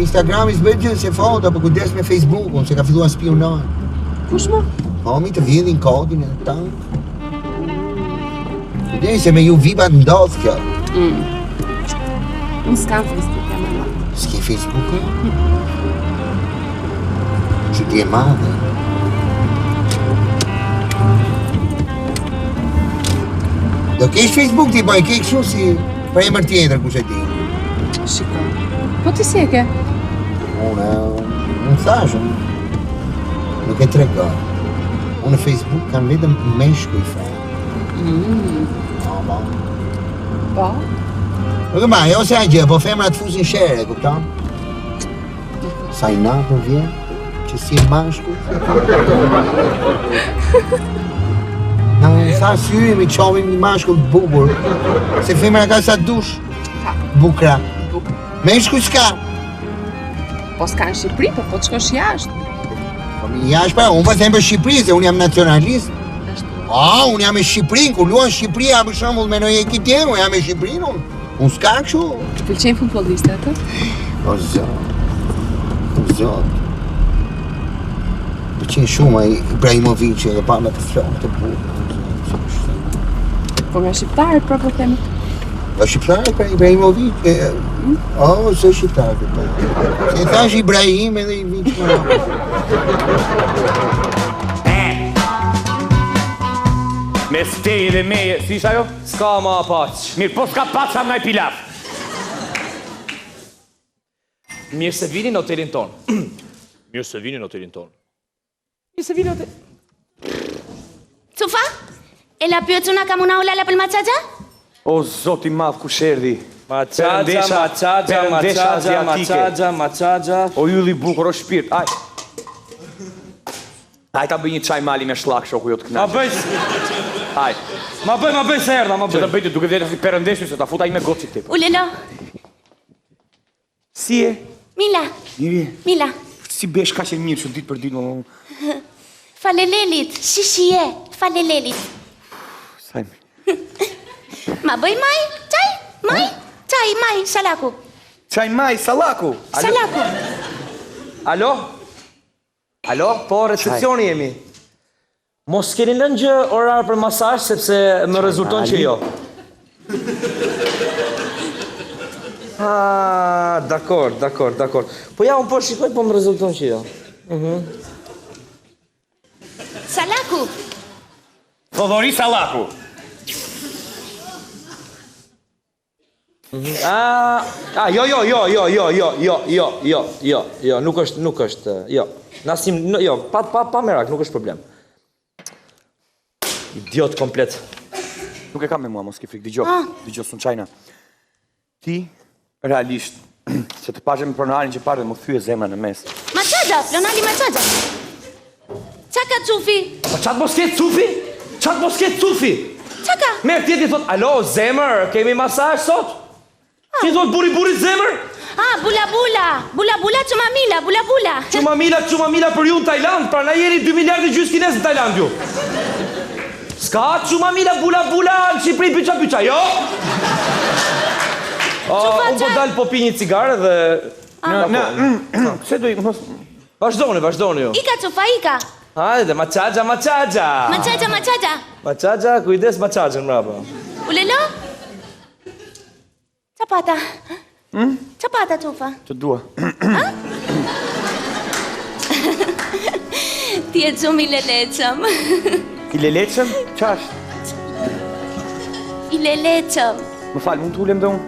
Instagrami s'bëjt gjë se foto, po kujdes me Facebookun, se ka filluar spionaj. Kush më? Po mi të vjedhin kodin e ta. Kujdes se me ju vipat ndodh kjo. Unë s'kam Facebook, jam e madhe. S'ki Facebook? Që ti e madhe. Do kesh Facebook ti, po e ke kështu si për emër tjetër kush e di. Shiko. Po ti si e ke? Unë thashëm. Nuk e tregoj. Unë në Facebook kam vetëm meshkuj fare. Po? Nuk e maj, ose a gjë, po femrat fusin shere, kupton? Sa i na po vjen, që si e mashkuj. Sa syri mi qovim një mashkull bukur, se femra ka sa dush. Bukra. Meshkuj s'ka. Po s'ka në Shqipëri, po të shkosh jashtë. Po mi jashtë pra, unë po them për Shqipëri, se unë jam nacionalist. Unë jam e Shqipërin, ku luan Shqipëria, për shembull me ndonjë ekip tjetër, unë jam e Shqipërin, unë s'ka kështu. Të pëlqejnë futbollistët atë? O zot. Pëlqen shumë ai Ibrahimovic edhe pa me të flokë të bukur. Po nga shqiptarët pra po themi. Po shqiptarët pra Ibrahimovic, se shqiptarët. Se thash Ibrahim edhe i vic më. Me stej dhe meje, si ish ajo? S'ka ma paq. Mirë, po s'ka paq sa mnaj pilaf. Mirë se vini në hotelin ton. Mirë se vini në hotelin ton. Mirë se vini në hotelin... Cufa? E la pyetuna ka muna ulala për maçaxha? O, zoti madh, kush erdhi? Maçaxha. O ylli bukur, o shpirt, aj. Aj ta bëj një çaj mali me shllak, shoku jo të kënaqë. Ma bëj. Aj. Ma bëj se erdha, ma Që bëj. të bëjtë duke vjetë si perëndeshmi se ta futa i me gocit tip. Ulelo. Si e? Mila. Mila. Si besh ka që mirë që ditë për ditë, më... Falelelit. Shishie. Falelelit. Sajmë. Ma bëj maj? Çaj? Maj? Çaj, maj, salaku. Çaj maj, salaku. Salaku. Alo? Alo? Po, recepcioni jemi. Mos keni lënë gjë orar për masazh sepse më rezulton që jo. Dakor. Po ja, unë po shikoj, po më rezulton që jo. Salaku. Fodori salaku. Jo, nuk është, jo. Nasim, jo, pa merak, nuk është problem. Idiot komplet. Nuk e kam me mua, mos ki frik, digjo Sunçajna. Ti, realisht, se të pashe me pronarin që parë dhe më thyë zemra në mes. Maçaxha, pronali maçaxha. Çaka cufi? Po qatë mos ketë cufi? Qatë mos ketë cufi? Çaka? Merë tjeti thot, alo, zemër, kemi masazh sot? Ti thot buri zemër? Bula, Çumamila, bula. Çumamila për ju në Tajland, pra na jeni 2 miliardë gjys kinez në Tajland ju. Ska Çumamila, bula, në Shqipëri, pyqa, jo? Unë po dalë po pi një cigarë dhe... Se do i... Vazhdoni ju. Ika, Cufa, ika. Hajde, maçaxha. Maçaxha, kujdes maçaxhën mrapa. Ulelo? Çapata. Çapata, Cufa. Të dua. Ti e shumë i leleqëm. I leleqëm? Qash? I leleqëm. Më falë, mund të ulem dhe unë?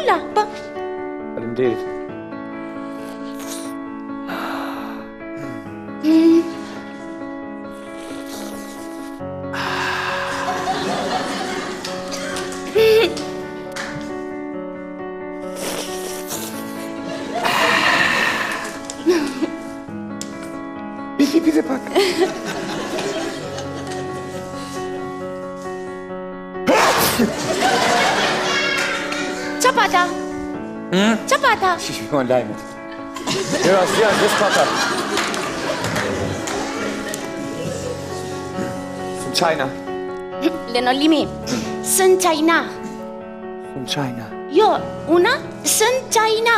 Ula, po. Faleminderit. Pive pak. Çapata. Çapata. Shishmon lajmet. Jo, des pata. Sunçajna. Lenolimi. Sunçajna. Sunçajna. Jo, una Sunçajna.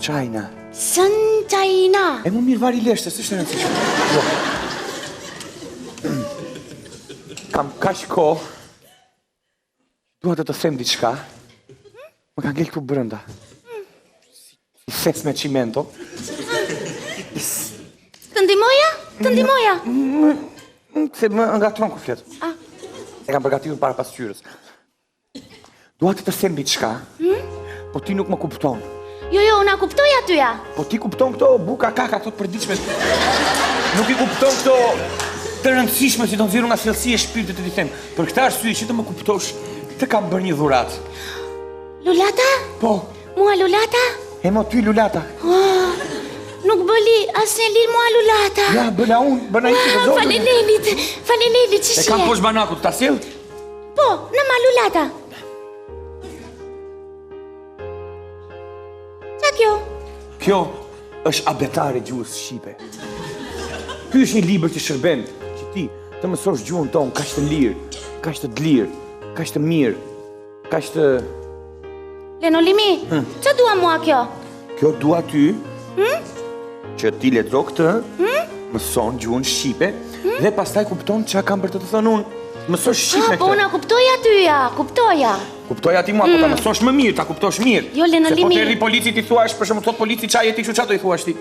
China. Sun China. E mu mirë vari leshtë, s'është e rëndësishme. Jo. Kam kaq kohë. Dua të them diçka. Më ka ngel këtu brenda. Si fes me cimento. Të ndihmoja? Të ndihmoja? Se më ngatron kur flet. Ah. E kam përgatitur para pasqyrës. Dua të them diçka. Po ti nuk më kupton. Jo, una kuptoj atyja. Po ti kupton këto buka kaka, këto të përditshme. Nuk i kupton këto të rëndësishme që do nxjerrë nga sjellësia e shpirtit të ti them. Për këtë arsye që të më kuptosh, të kam bërë një dhuratë. Lulata? Po, Mua lulata? e mo ty lulata. Oh, nuk bëli asnjë lirë mua lulata. Ja, bëna unë, bëna i të zotë. Faleminderit që E kam poshtë banakut, ta sjell? Po, në ma lulata. Qa kjo? Kjo është abetare gjuhës shqipe. Ky është një libër që shërben që ti të mësosh gjuhën tonë kaq të lirë, kaq të lirë, kaq të mirë, kaq të... Lenolimi, qa dua mua kjo? Kjo dua ty që ti lexo këtë, mëson gjuhën shqipe dhe pastaj kupton çka kam për të thënë unë. Mësosh shqipe Po, këtë. una kuptoj atyja, kuptoja. Kuptoja ti mua, po ta mësosh më mirë, ta kuptosh mirë. Jo, Lenolimi. Se po të erri polici ti thuash, për shembull thot polici çaj e ti, çu çfarë do i thuash ti?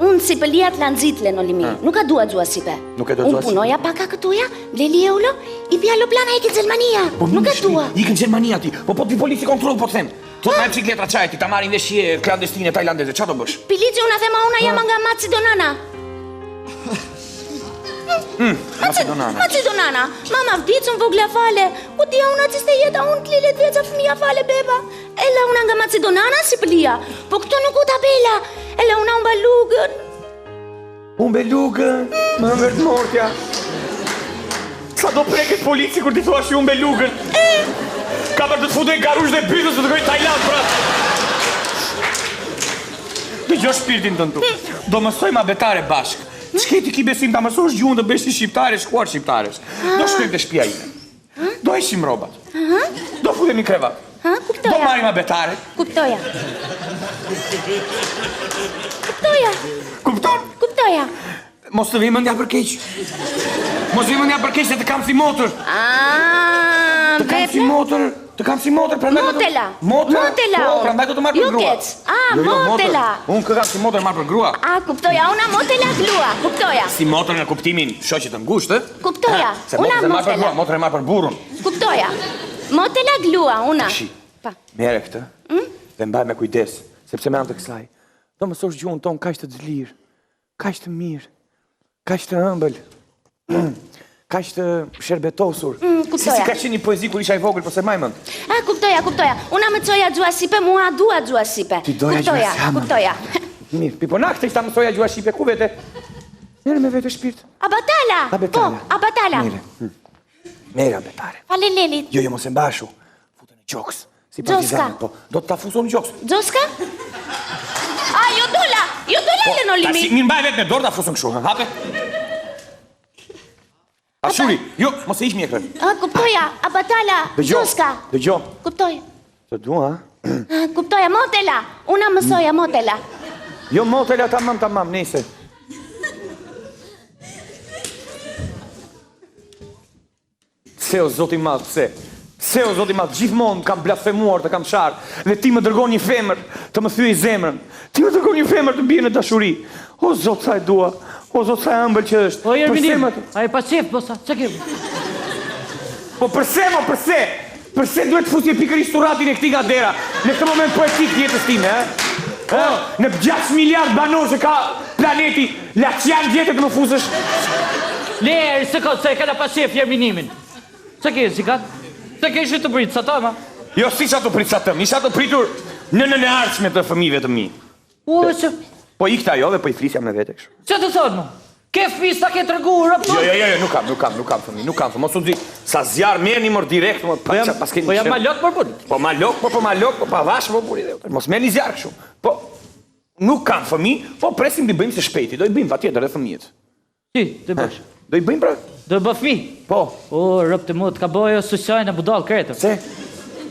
Unë si pëllia të lanzit, Lenolimi, nuk a dua gjua sipe. Nuk e do dua Unë punoja paka këtuja, bleli euro, i pjalo plana i ke Gjermania. Nuk e dua. Ikën Gjermania ti, po ti polici kontroll po të them. Thot me bicikletra çaj ti, ta marrin ndeshje klandestine tajlandeze, çfarë do bësh? Pilici una thema una jam nga Macedonana. Macedonana. Macedonana. Mama vdicën vogla fale. U dia una që ste jeta unë t'lilet veca fëmija fale beba. Ella una nga Macedonana si pëlia. Po këto nuk u tabela. Ella una unë balugën. Unë belugën, më mërt mortja. Sa do preket polici kur ti thua që unë belugën? Ka për të të futoj garush dhe bytës të të gojë Tajland, pra. Dëgjoj shpirtin tënd tu. Do mësojmë abetare bashkë. Ç'ke ki besim ta mësosh gjuhën të bësh shqiptare, shkuar shqiptaresh. Do shkojmë te shtëpia ime. Do heqim rrobat. Do futemi krevat. Do Kuptoja. marrim abetare. Kuptoja. Kuptoja. Kupton? Kuptoja. Mos të vijmë ndja për keq. Mos vijmë ndja për keq se të kam si motor. Të kam si motor. Të kam si motor, prandaj do të... Motela. Po, prandaj do të marr për grua. Jo kec. Motela. Unë kam si motor marr për grua. Kuptoja, una motela glua. Kuptoja. Si motor në kuptimin shoqe të ngushtë, Kuptoja. Se Una motor e marr për motela. grua, motor e marr për burrun. Kuptoja. Motela glua, una. Tashi. Pa. Merre këtë. Dhe mbaj me kujdes, sepse me anë të kësaj do mësosh gjuhën tonë kaq të lirë, kaq të mirë, kaq të ëmbël. Kaq të shërbetosur. kuptoja. Si ka qenë një poezi kur isha i vogël, po se majmën. Kuptoja. Una me coja gjua sipe, mua dua gjua sipe. Ti doja gjua sipe. Kuptoja. Mirë, piponak të ishta mësoja gjua shqipe, ku vete? Merre me vete shpirt. Abatala. Abetala. Po, abatala. Mirë. Merre abetare. Faleminderit. Jo, mos e mbashu. Futen në gjoks. Si Gjoska. partizanët, po. Do të ta fuson në gjoks. Gjoska? Jo dola Lenolimi. Tash mirë mbaj vetë me dorë ta fuson kështu, ha, hape. Ashuri, jo, mos e ish mjekrën. Kuptoja, abatala. Gjoska. Dëgjoj. Kuptoj. Të dua, ha? Kuptoja, motela. Una mësoja motela. Jo, motela tamam, nese. Pse o zoti madh, pse? Pse o zoti madh, gjithmonë kam blasfemuar, të kam sharë, dhe ti më dërgon një femër të më thyej zemrën. Ti më dërgon një femër të bie në dashuri. O zot sa e dua. O zot sa e ëmbël që është. O Jerminim, Përse më- a e pa qef, posa, që ke? Po përse mo, përse? Përse duhet të fusje pikërisht turatin e këtij nga dera në këtë moment poetik jetës time, ha? Në 6 miliard banor që ka planeti, la qjanë vjetë të më fusësh? Le, se e kada pa qef Jerminimin. Që ke, si ka? Që ke ishë të pritë, sa ta, ma? Jo, si qa të pritë sa tëm, isha të pritur në ardhshme të fëmijëve të mi. U, që... Po ikta jo dhe po i flisja me vete kështu. Që të thotë, ma? Ke fis ta ke të rëgu, rëptu? Jo, nuk kam fëmi, mos unë zi, sa zjarë merë një mërë direkt, Po jam ma lokë për buri. Po ma lokë, po pa vashë për buri, mos merë një zjarë kështu. Po, nuk kam fëmi, po presim të i bëjmë se shpejti, do i bëjmë pa tjetër dhe fëmijët. Ti, të bësh. Do i bëjmë pra? Do bë fmi. Po. O, rëp të mu, të ka bojo së qajnë e budal kretër. Se?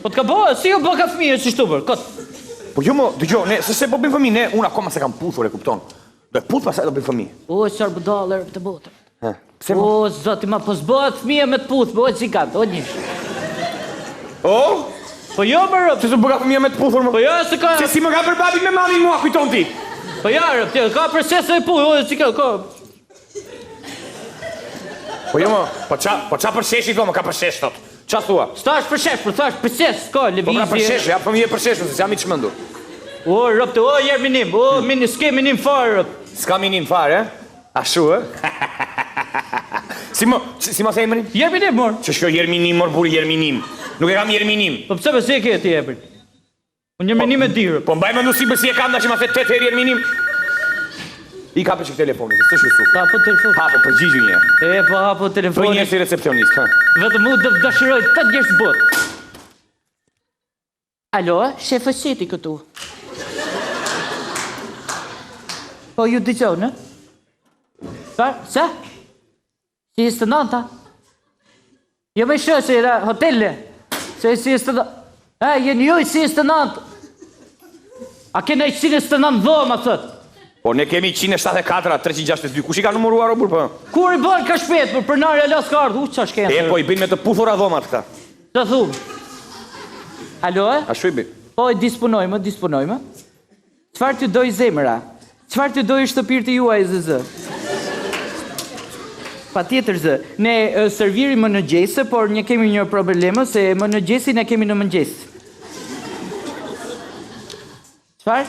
Po të ka bojo, si ju bë ka fmi e që shtu bërë, kot. Po jo mo, dëgjoj, ne se po bëjmë fëmijë, ne unë akoma se kam puthur, e kupton. Do puth pastaj do bëj fëmijë. O, çfarë budallë të botën. Pse mo? O, zoti ma, po s'bëhet fëmija me të puth, bëhet gigant, o një. O? Po jo, më rëp. Se s'u bëka fëmija me të puthur më. Po jo, se ka... Se si më ka për babi me mami mua, kujton ti. Po ja, rëp, ka procese e puth, o, si ka... Po jo mo, po qa përsheshi thua, më ka përshesh thot. Qa thua? Sta është përshesh, për thash përses, ka Po pra lëvizje. përshesh, ja fëmijë përshesh, se jam i çmendur. O, rëp të, o, jerë minim, o, s'ke minim farë, rëp. S'ka minim fare, Ashu, Si ma se emrin? Jerë minim, mor. Që shko Jerminim, mor buri Jerminim. Nuk e kam Jerminim. Po pëse përse e ke ti epër? Unë jerë minim e dirë. Po mbaj me nusi përsi e kam da që ma the 8 herë Jerminim. I ka për që telefoni, se s'është su. Ta, po telefon. Hapo, përgjigju një. E, po hapo Për telefoni. një si recepcionist, ha. Vetëm mu dëshiroj të njërës botë. Alo, shefës qeti këtu. Po ju dëgjoj, në? Se? Si e së nënta? Jo me shë, se era hotelle. Se si e së nënta. Jeni ju i si e së nënta. A kena i 109 dhoma, thëtë. Po ne kemi 174, 362, kush i ka numëruar o burë, po? Kur i bërë ka shpet, për nërë e lasë ka ardhë, qa shkenë? E, po i bëjnë me të puthura dhomat këta. Të thumë. Alo, e? A shu i bëjnë? Po, disponojmë. Qfarë të doj zemëra? Qfarë të doj shtëpirë të juaj, zë? Pa tjetër, zë. Ne serviri më në gjesë, por një kemi një problemë, se më në gjesi ne kemi në mëngjesë. Qfarë?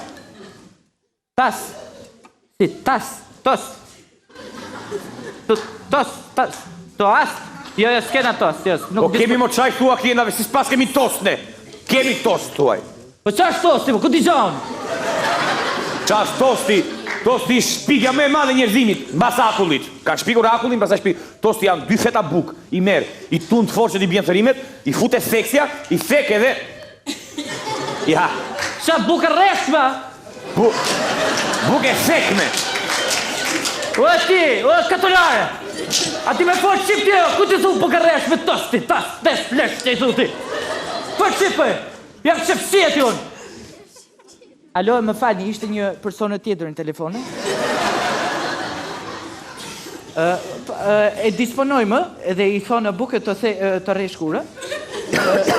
Tas. Si, tas. Toast. Jo, s'kena tost, jo. Po kemi mo qaj thua klientave, si s'pas kemi tost ne. Kemi tost, thuaj. Po qa është tosti, po ku t'i gjonë? Qa është tosti? Tosti shpikja me madhe njerëzimit, mbas akullit. Kanë shpikur akullin, pastaj shpik. Tosti janë 2 feta buk, i merë, i tund fort që t'i bjen thërimet, i fute seksja, i thek edhe... Ja. Qa bukë rreshma? Buk e thekme. O ti, o katolare. A ti me fort qip ti, ku ti thu bukë rreshme tosti, tas, des, flesh, që i thu ti. Për qipë, jam qëpësiet jonë. Alo, më fani, ishte një personë tjetër në telefonë? E disponojmë, edhe i thonë buke të reshkura.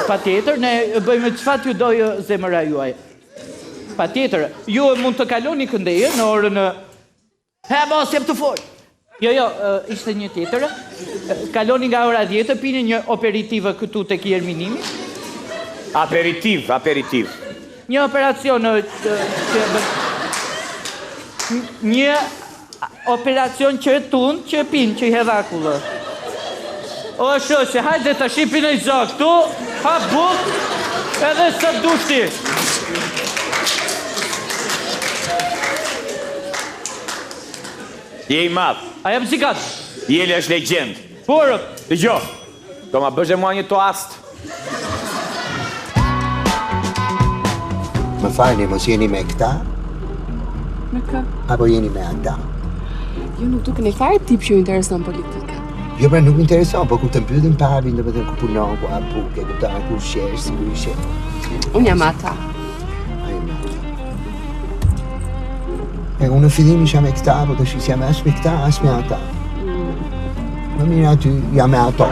Pa tjetër, ne bëjmë qëfat ju dojë zemëra juaj. Pa tjetër, ju mund të kaloni këndeje në orën... mos jem të folë. Jo, ishte një tjetër. Kaloni nga ora 10, pini një operativë këtu të kjerminimi. Aperitiv. Një operacion një operacion që tunë, që pinë, që i hedhakullë. O shoshe, hajde të shipin e gjak, tu, ha buk, edhe së dushti. Je i madh. A jam zikat? Jeli është legend. Porë. Dëgjo, do ma bësh e mua një toast. Më falni, mos jeni me këta, Me kë? apo jeni me ata? Ju nuk duke një fare tip që ju intereson politika. Jo, pra nuk më intereson, po kur të mpytin papin, do të ku punon, ku a buke, kupton, ku shesh, sigurisht. Unë jam ata. Unë në fillim isha me këta, po të shqis jam as me këta, as me ata. Më mirë aty jam me ato.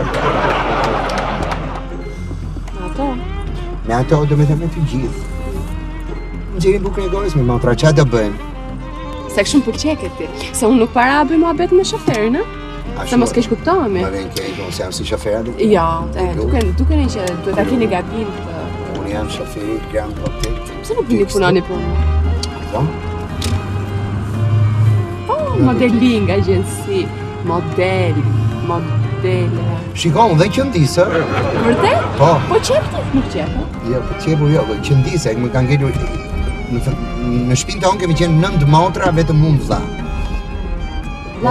Ato? Me ato do me të me të gjithë. Më gjeri bukën e gojës me motra, qa do bëjmë? Se këshumë përqeket ti. Se unë nuk para bëj mua bet me shoferin, Se mos keq kuptohemi. Më vjen keq, unë jam si shofera duke. Ja, duke një që duhet ta keni gabim të... Unë jam shoferi Grand Protect. Pse nuk vini punoni për mua? Po? Modeling, agjensi, modele. Shikon, dhe qëndisë. Vërtet? Po. Po qepti? Nuk qepë? Jo, po qepur jo, po qëndisë, më kanë ngelur... Në shpinë tonë kemi qenë 9 motra, vetëm unë vlla.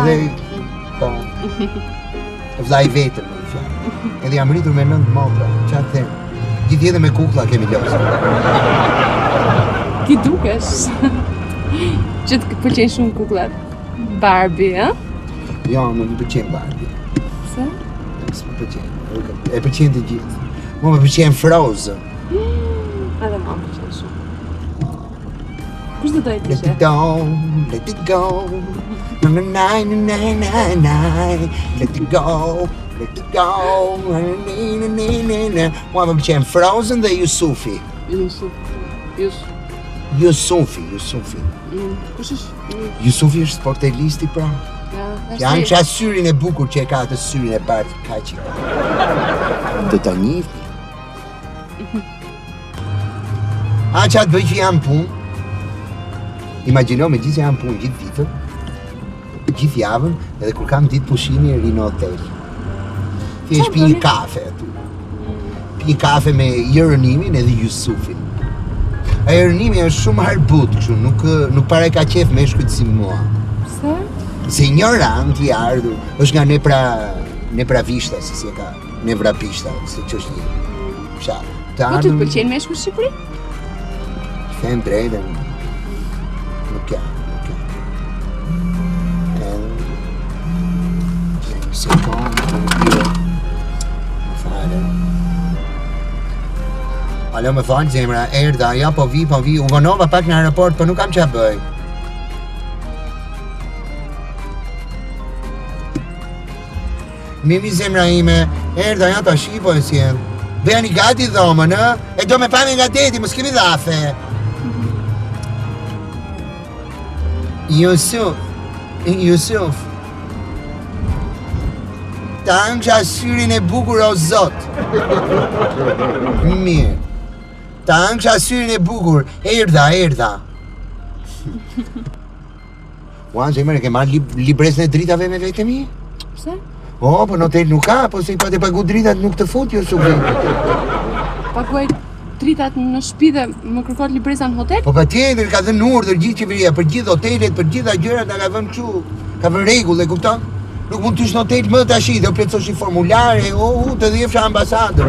Edhe... Po... Vlla i vetëm, në fjallë. Edhe jam rritur me 9 motra, qa të them. Gjithë edhe me kukla kemi losë. Ti dukesh. Që të pëlqen shumë kuklat. Barbie, Jo, nuk më pëlqen Barbie. Se? S'më pëlqen. E pëlqen të gjithë. Mu më pëlqen Frozen. Edhe ma më pëlqen shumë. Kush do të Let ishe? it go, let it go. Na na na na na na. Let it go, let it go. Na na na na na. Mua më pëlqen Frozen dhe Yusufi. Yusufi. Kush është? Yusufi është sportelisti pra. Janë që atë syrin e bukur që e ka atë syrin e bardhë kaq. Do ta njihni. A që atë bëj që jam punë? Imagjino me gjithë që jam punë gjithë ditën, gjithë javën, edhe kur kam ditë pushimi e ri në hotel. Thjesht pi një kafe aty. Pi një kafe me Jeronimin edhe Yusufin. A Jeronimi është shumë harbut kështu, nuk pare ka qef meshkujt si mua. Pse? Se ignorant i ardhur, është nga nepra vishta, si e ka, nevrapishta, se që është një. Psha, të Po ty të pëlqen meshku në Shqipëri? them drejtën, nuk jam. Një sekundë, më falë. Alo, më falë zemra, erdha, ja po vi, u vonova pak në aeroport, po nuk kam që bëj. Mimi zemra ime, erdha ja ta shi po e sjell. Bëja një gati dhomën, e do me pami nga deti, mos kemi dhafe. Jusuf. Ta nësha syrin e bukur o zot. Mirë. Ta nësha syrin e bukur, erdha. Ua, zemër, e ke marrë libresën e dritave me vete mi? Pse? Po në hotel nuk ka, po se i pa të pagu dritat nuk të fut jo shumë. Paguaj dritat në shtëpi dhe më kërkot libreza në hotel? Po pa tjetër, ka dhënë urdhër gjithë qeveria, për gjithë hotelet, për gjitha gjërat, na ka vënë kështu, ka vënë rregull, e kupton? Nuk mund të ish në hotel më tash, dhe u plotësosh një formulare, të dhjefsha ambasadër.